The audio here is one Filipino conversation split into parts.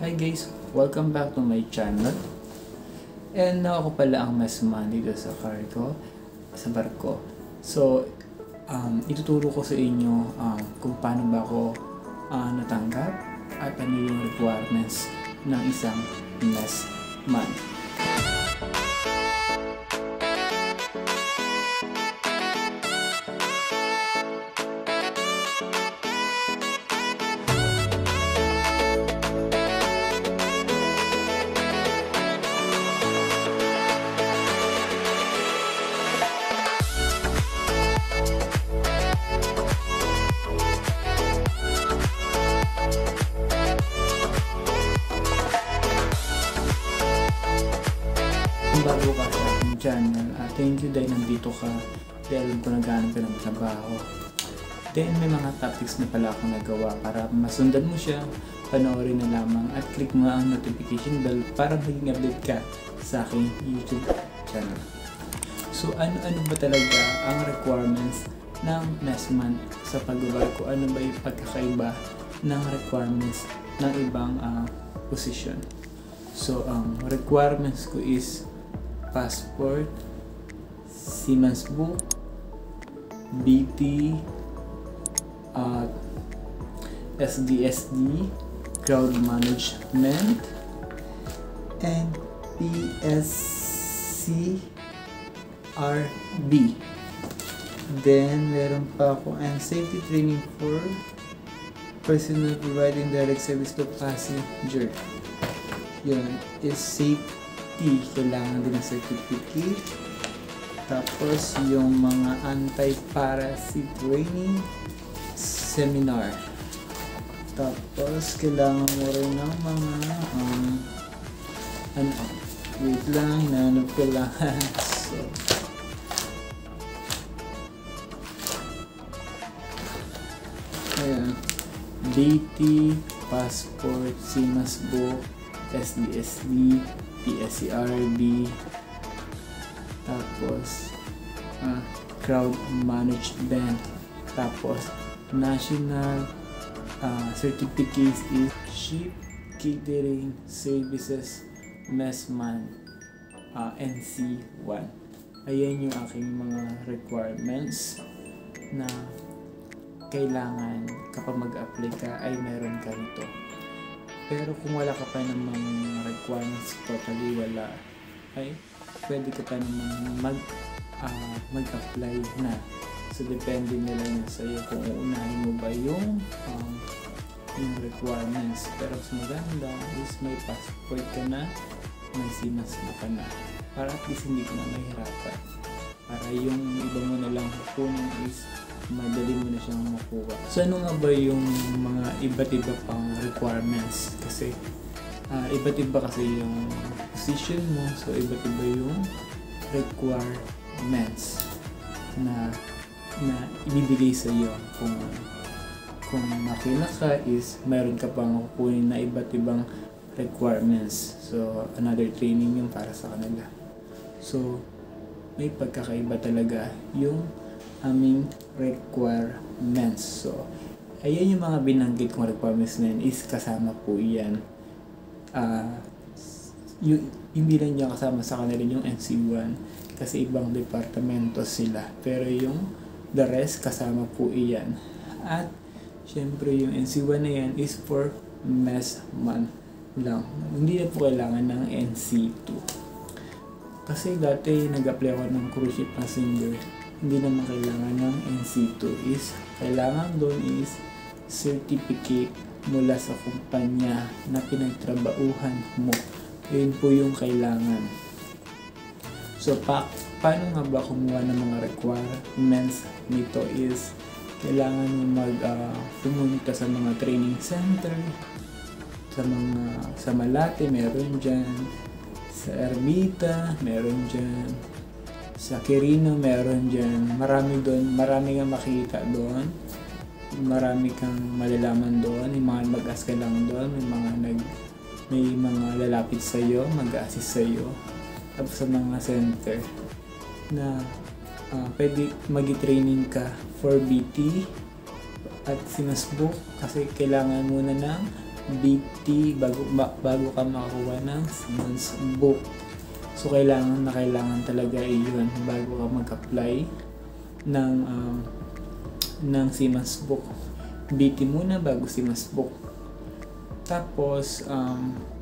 Hi guys! Welcome back to my channel. And ako pala ang mesman dito sa cargo, sa barko. So, ituturo ko sa inyo kung paano ba ako natanggap at ano yung requirements ng isang mesman. Kung bago ka sa aking channel, thank you dahil nandito ka, dahil alam ko naghanap ka ng trabaho. Then may mga topics na pala akong nagawa para masundan mo siya, panoorin na lamang at click mo ang notification bell para maging update ka sa aking YouTube channel. So ano ba talaga ang requirements ng mesman sa pagbabarko? Ano ba yung pagkakaiba ng requirements ng ibang position? So ang requirements ko is passport, seaman's book, BT, SDSD, crowd management, and PSCRB. Then meron pa ako and safety training for personnel providing direct service to passenger. Yun is safety, kailangan din ng certificate. Tapos yung mga anti-piracy training seminar. Tapos kailangan mo rin ng mga wait lang, hinahanap ko lang. So ayan, BT, passport, seaman's book, SDSD, PSCRB, tapos crowd management, tapos national certificates is ship catering services messman, NC1. Ayan yung aking mga requirements na kailangan kapag mag-apply ka ay meron ka nito. Pero kung wala ka pa namang requirements, totally wala, ay pwede ka pa namang mag-apply na. So depende na lang sa'yo kung uunahin mo ba yung requirements. Pero mas maganda is may passport ka na, may seaman's book ka na, para at least hindi ka na mahirapan. Para yung iba mo na lang kukunin is madali mo na siyang makuha. So ano nga ba yung mga iba't iba pang requirements? Kasi iba't iba kasi yung position mo, so iba't iba yung requirements na ibibigay sa iyo. Kung makina ka is mayroon ka pang kukunin na iba't ibang requirements. So another training yung para sa kanila. So may pagkakaiba talaga yung aming requirements. So ayan yung mga binanggit kong requirements na yun is kasama po yan. Hindi lang niya kasama sa kanila yung NC1 kasi ibang departamento sila, pero yung the rest kasama po iyan. At syempre yung NC1 na yan is for messman lang, hindi na po kailangan ng NC2 kasi dati nag-apply ako ng cruise ship passenger, hindi naman kailangan ng NC2. Is kailangan doon is certificate mula sa kumpanya na pinagtrabahuhan mo. Yun po yung kailangan. So paano nga ba kumuha ng mga requirements nito is kailangan mo pumunta sa mga training center, sa Malate meron dyan, sa Ermita meron dyan, sa Quirino meron dyan. Marami doon, marami kang makita doon, marami kang malalaman doon. Yung mga mag-ask ka lang doon, may mga lalapit sa iyo, mag-assist sa iyo. Tapos sa mga center na pwede mag-training ka for BT at seaman's book kasi kailangan muna ng BT bago ka makakuha ng Siemens book. So kailangan talaga yun bago ka mag-apply ng Siemens book. BT muna bago Siemens book. Tapos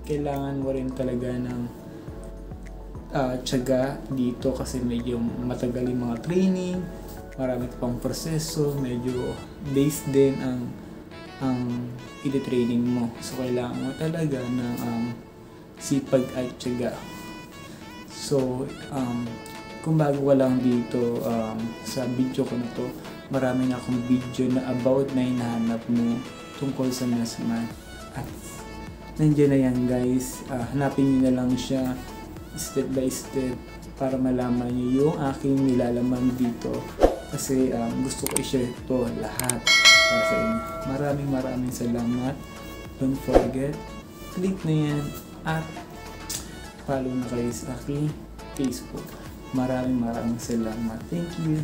kailangan mo rin talaga ng tiyaga dito kasi medyo matagal yung mga training, marami pang proseso, medyo based din ang i-training mo. So kailangan mo talaga ng sipag at tiyaga. So kung bago ka lang dito sa video ko na to, marami na akong video na about na hinahanap mo tungkol sa NESMAT. At nandiyan na yan guys, hanapin nyo na lang siya step by step para malaman nyo yung aking nilalaman dito kasi gusto ko i-share ito lahat para sa inyo. Maraming salamat. Don't forget, click na yan at follow na kayo sa aking Facebook. Maraming salamat. Thank you.